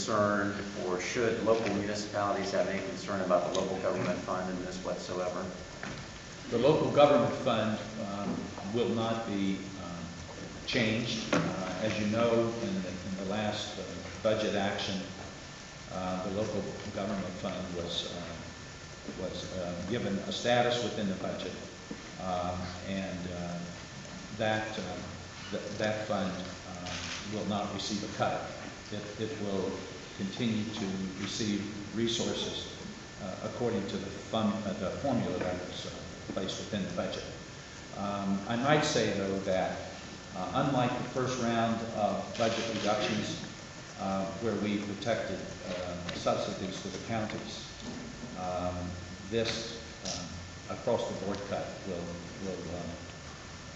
concern, or should local municipalities have any concern about the local government fund in this whatsoever? The local government fund will not be changed. As you know, in the last budget action, the local government fund was given a status within the budget, and that fund will not receive a cut. It will continue to receive resources according to the formula that was placed within the budget. I might say, though, that unlike the first round of budget reductions, where we protected subsidies to the counties, this across-the-board cut will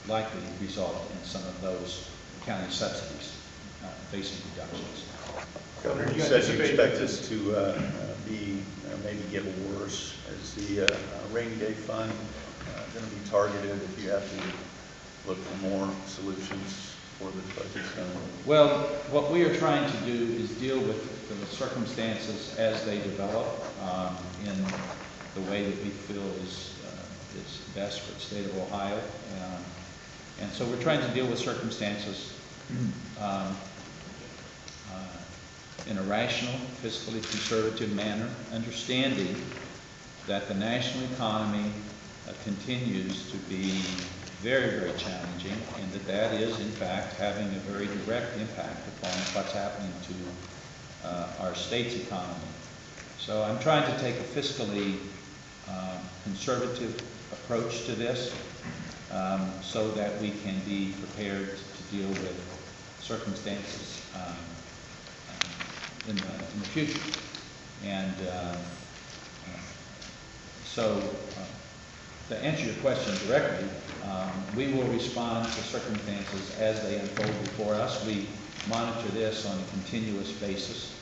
likely result in some of those county subsidies facing reductions. Governor, you said you expect this to maybe get worse. Is the rainy day fund going to be targeted if you have to look for more solutions for this budget? Well, what we are trying to do is deal with the circumstances as they develop in the way that we feel is best for the state of Ohio. And so we're trying to deal with circumstances in a rational, fiscally conservative manner, understanding that the national economy continues to be very, very challenging, and that is, in fact, having a very direct impact upon what's happening to our state's economy. So I'm trying to take a fiscally conservative approach to this so that we can be prepared to deal with circumstances in the future. And so to answer your question directly, we will respond to circumstances as they unfold before us. We monitor this on a continuous basis,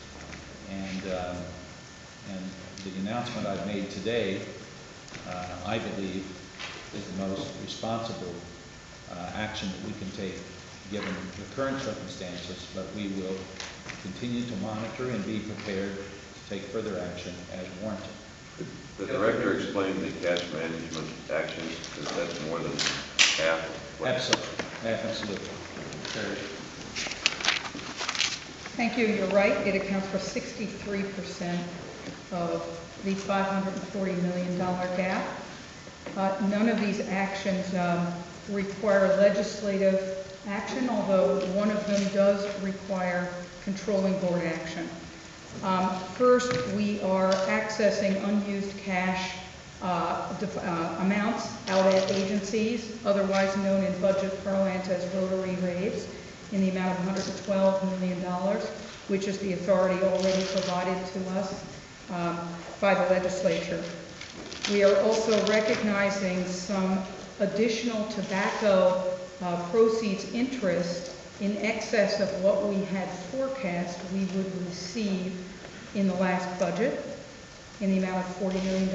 and the announcement I've made today, I believe, is the most responsible action that we can take given the current circumstances, but we will continue to monitor and be prepared to take further action as warranted. The director explained the cash management actions, because that's more than half. Absolutely. Absolutely. Thank you. You're right. It accounts for 63% of the $540 million gap. None of these actions require legislative action, although one of them does require controlling board action. First, we are accessing unused cash amounts out at agencies, otherwise known in budget parlance as rotary rates, in the amount of $112 million, which is the authority already provided to us by the legislature. We are also recognizing some additional tobacco proceeds interest in excess of what we had forecast we would receive in the last budget, in the amount of $40 million.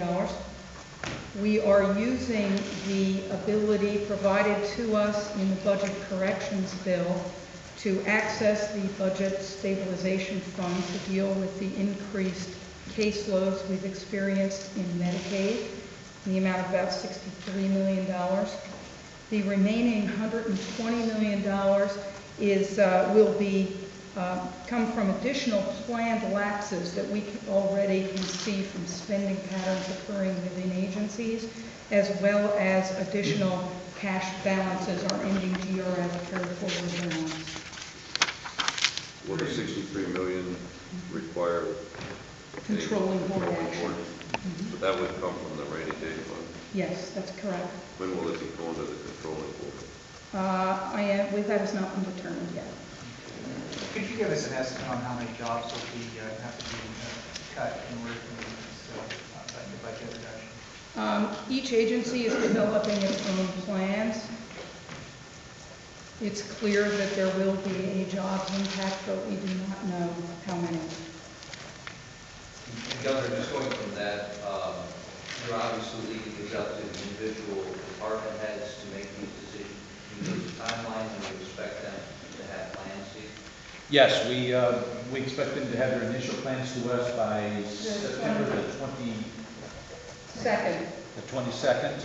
We are using the ability provided to us in the budget corrections bill to access the budget stabilization fund to deal with the increased caseloads we've experienced in Medicaid, in the amount of about $63 million. The remaining $120 million will be come from additional planned lapses that we already can see from spending patterns occurring within agencies, as well as additional cash balances, our ending GRF carry forward balance. Will the $63 million require Controlling board action. So that would come from the rainy day fund? Yes, that's correct. When will it be going to the controlling board? That has not been determined yet. Could you give us an estimate on how many jobs will have to be cut in order to meet this budget reduction? Each agency is developing its own plans. It's clear that there will be a jobs impact, but we do not know how many. And Governor, just going from that, you're obviously leaving this up to the individual department heads to make these decisions. Can you give us a timeline when you expect them to have plans? Yes, We expect them to have their initial plans to us by September the 22nd.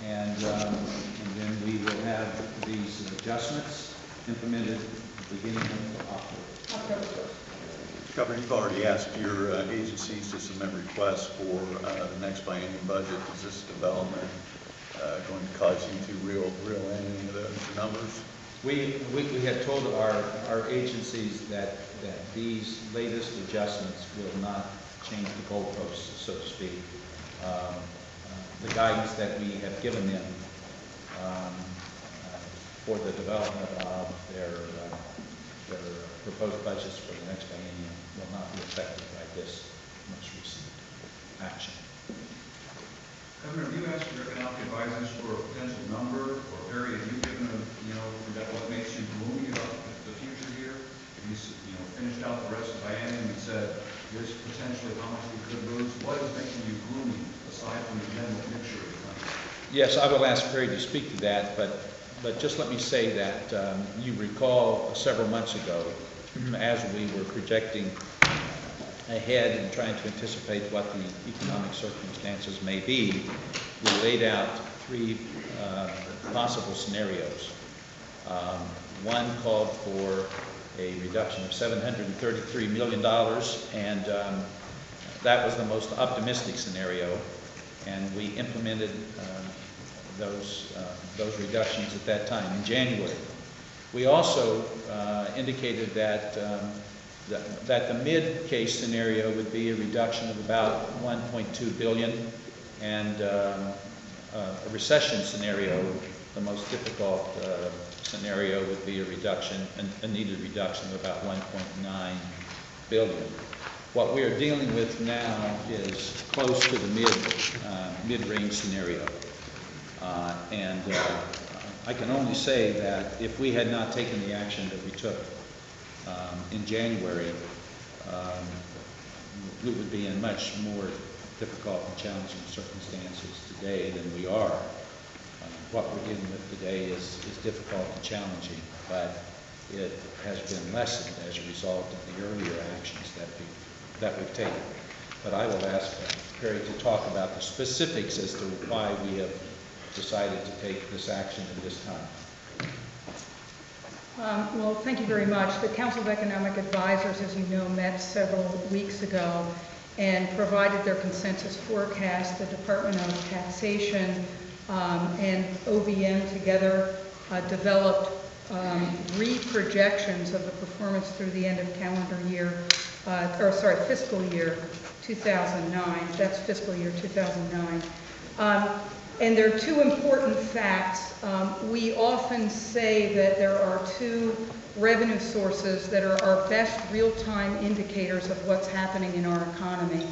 And then we will have these adjustments implemented at the beginning of October. October 1st. Governor, you've already asked your agencies to submit requests for the next biennium budget. Is this development going to cause you to reel in any of those numbers? We had told our agencies that these latest adjustments will not change the goalposts, so to speak. The guidance that we have given them for the development of their proposed budgets for the next biennium will not be affected by this most recent action. Governor, have you asked your economic advisors for a potential number or area? Have you given them, that what makes you gloomy about the future here? Have you, finished out the rest of the biennium and said, here's potentially how much we could lose? What is making you gloomy aside from the general picture of the country? Yes, I will ask Perry to speak to that, but just let me say that you recall several months ago, as we were projecting ahead and trying to anticipate what the economic circumstances may be, we laid out three possible scenarios. One called for a reduction of $733 million, and that was the most optimistic scenario, and we implemented those reductions at that time in January. We also indicated that the mid-case scenario would be a reduction of about $1.2 billion, and a recession scenario, the most difficult scenario, would be a needed reduction of about $1.9 billion. What we are dealing with now is close to the mid-range scenario. I can only say that if we had not taken the action that we took in January, we would be in much more difficult and challenging circumstances today than we are. What we're dealing with today is difficult and challenging, but it has been lessened as a result of the earlier actions that we've taken. But I will ask Perry to talk about the specifics as to why we have decided to take this action at this time. Well, thank you very much. The Council of Economic Advisors, as you know, met several weeks ago and provided their consensus forecast. The Department of Taxation and OVM together developed re-projections of the performance through the end of fiscal year 2009. That's fiscal year 2009. And there are two important facts. We often say that there are two revenue sources that are our best real-time indicators of what's happening in our economy.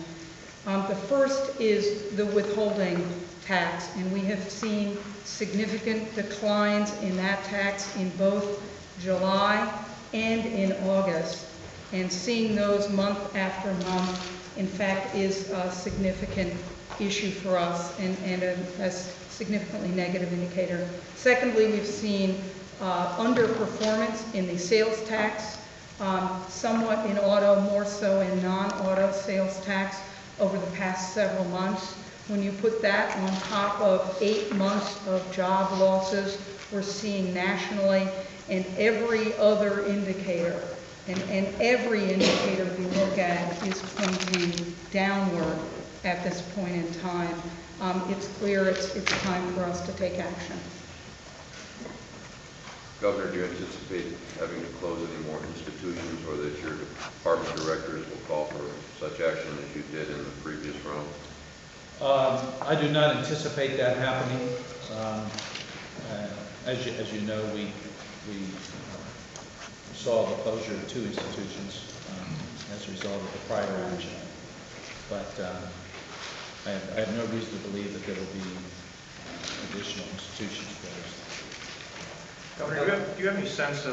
The first is the withholding tax, and we have seen significant declines in that tax in both July and in August. And seeing those month after month, in fact, is a significant issue for us and a significantly negative indicator. Secondly, we've seen underperformance in the sales tax, somewhat in auto, more so in non-auto sales tax over the past several months. When you put that on top of 8 months of job losses we're seeing nationally, and every other indicator, and every indicator we look at is pointing downward at this point in time, it's clear it's time for us to take action. Governor, do you anticipate having to close any more institutions, or that your department directors will call for such action as you did in the previous round? I do not anticipate that happening. As you know, we saw the closure of 2 institutions as a result of the prior action. But I have no reason to believe that there will be additional institutions closed. Governor, do you have any sense of